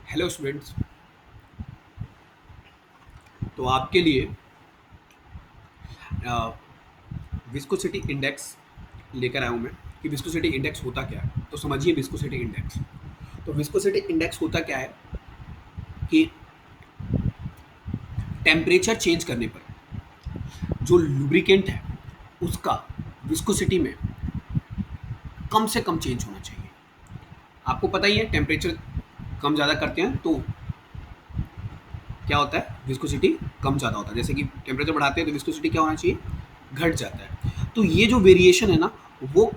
Hello students. तो आपके लिए विस्कोसिटी इंडेक्स लेकर आया हूँ मैं कि विस्कोसिटी इंडेक्स होता क्या है। तो समझिए विस्कोसिटी इंडेक्स। तो विस्कोसिटी इंडेक्स होता क्या है कि टेम्परेचर चेंज करने पर जो लुब्रिकेंट है उसका विस्कोसिटी में कम से कम चेंज होना चाहिए। आपको पता ही है टेम्परेचर कम ज़्यादा करते हैं तो क्या होता है, विस्कोसिटी कम ज़्यादा होता है। जैसे कि टेम्परेचर बढ़ाते हैं तो विस्कोसिटी क्या होना चाहिए, घट जाता है। तो ये जो वेरिएशन है ना, वो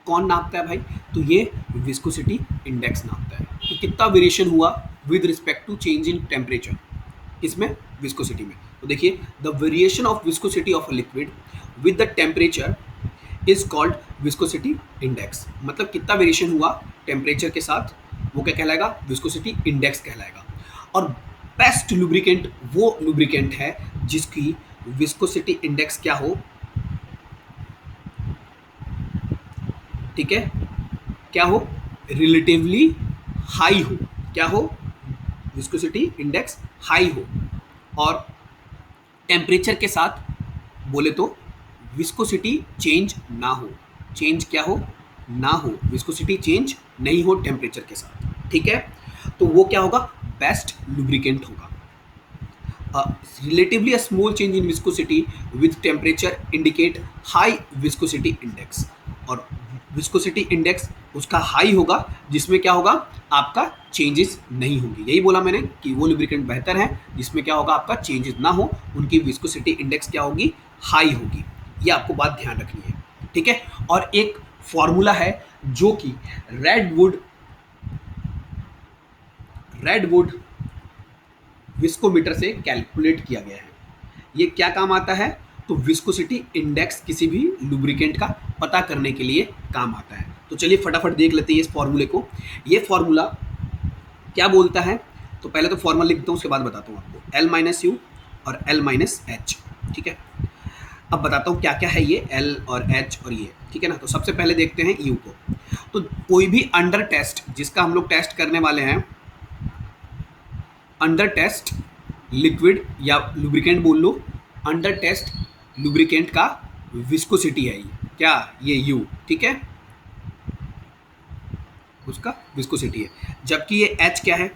कौन नापता है भाई? तो ये विस्कोसिटी इंडेक्स नापता है कि कितना वेरिएशन हुआ with respect to change in temperature, इसमें विस्कोसिटी में। तो देखिए, the variation of viscosity of a liquid with the temperature is called viscosity index. मतलब कितना वेरिएशन हुआ टेम्परेचर के साथ, वो क्या कहलाएगा, विस्कोसिटी इंडेक्स कहलाएगा। और बेस्ट लुब्रिकेंट वो लुब्रिकेंट है जिसकी विस्कोसिटी इंडेक्स क्या हो, ठीक है, क्या हो, रिलेटिवली हाई हो। क्या हो, विस्कोसिटी इंडेक्स हाई हो। और टेम्परेचर के साथ बोले तो विस्कोसिटी चेंज ना हो। चेंज क्या हो, ना हो, विस्कोसिटी चेंज नहीं हो टेम्परेचर के साथ, ठीक है। तो वो क्या होगा, बेस्ट लुब्रिकेंट होगा। Relatively a small change in viscosity with temperature indicate high viscosity index। और विस्कोसिटी इंडेक्स उसका हाई होगा जिसमें क्या होगा, आपका चेंजेस नहीं होंगे। यही बोला मैंने कि वो लुब्रिकेंट बेहतर है जिसमें क्या होगा, आपका चेंजेस ना हो, उनकी विस्कोसिटी इंडेक्स क्या होगी, हाई होगी। ये आपको बात ध्यान रखनी है, ठीक है। और एक फॉर्मूला है जो कि रेडवुड विस्कोमीटर से कैलकुलेट किया गया है। ये क्या काम आता है, तो विस्कोसिटी इंडेक्स किसी भी लुब्रिकेंट का पता करने के लिए काम आता है। तो चलिए फटाफट देख लेते हैं इस फॉर्मूले को। ये फॉर्मूला क्या बोलता है, तो पहले तो फॉर्मूला लिखता हूँ, उसके बाद बताता हूँ आपको। L माइनस यू और L माइनस एच, ठीक है। अब बताता हूँ क्या क्या है ये L और H और ये, ठीक है ना। तो सबसे पहले देखते हैं U को। तो कोई भी अंडर टेस्ट जिसका हम लोग टेस्ट करने वाले हैं, अंडर टेस्ट लिक्विड या लुब्रिकेंट बोल लो, अंडर टेस्ट लुब्रिकेंट का विस्कोसिटी है ये, क्या, ये U, ठीक है, उसका विस्कोसिटी है। जबकि ये H क्या है,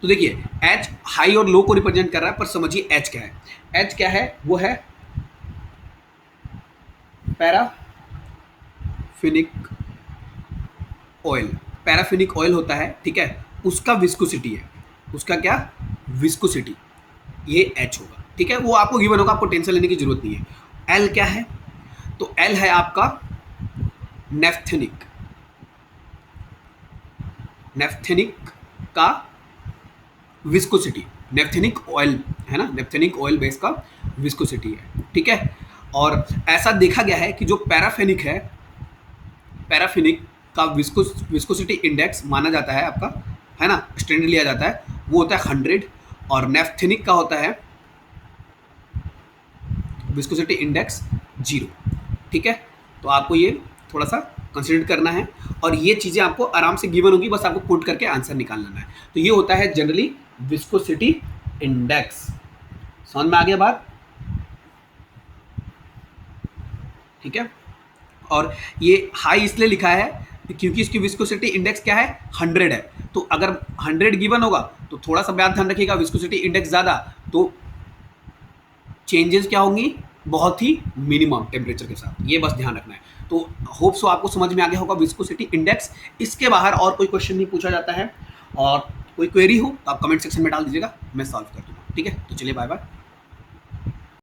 तो देखिए H हाई और लो को रिप्रेजेंट कर रहा है, पर समझिए H क्या है। H क्या है, वो है पैराफिनिक ऑयल। पैराफिनिक ऑयल होता है, ठीक है, उसका विस्कोसिटी है, उसका क्या, विस्कोसिटी, ये H होगा, ठीक है। वो आपको गिवन होगा, आपको टेंशन लेने की जरूरत नहीं है। L क्या है, तो L है आपका नेफ्थेनिक। नेफ्थेनिक का विस्कोसिटी, नेफ्थेनिक ऑयल है ना, नेफ्थेनिक ऑयल बेस का विस्कोसिटी है, ठीक है। और ऐसा देखा गया है कि जो पैराफेनिक है, पैराफिनिक का विस्कोसिटी इंडेक्स माना जाता है आपका, है ना, स्टैंडर्ड लिया जाता है, वो होता है 100। और नेफ्थेनिक का होता है विस्कोसिटी इंडेक्स 0, ठीक है। तो आपको ये थोड़ा सा कंसिडर करना है, और ये चीज़ें आपको आराम से गिवन होगी, बस आपको पुट करके आंसर निकाल लेना है। तो ये होता है जनरली विस्कोसिटी इंडेक्स। समझ में आ गया बात, ठीक है। और ये हाई इसलिए लिखा है क्योंकि इसकी विस्कोसिटी इंडेक्स क्या है, 100 है। तो अगर 100 गिवन होगा तो थोड़ा सा बात ध्यान रखिएगा, विस्कोसिटी इंडेक्स ज़्यादा तो चेंजेस क्या होंगी, बहुत ही मिनिमम टेम्परेचर के साथ, ये बस ध्यान रखना है। तो होप सो आपको समझ में आ गया होगा विस्कोसिटी इंडेक्स। इसके बाहर और कोई क्वेश्चन नहीं पूछा जाता है, और कोई क्वेरी हो तो आप कमेंट सेक्शन में डाल दीजिएगा, मैं सॉल्व कर दूंगा, ठीक है। तो चलिए बाय बाय।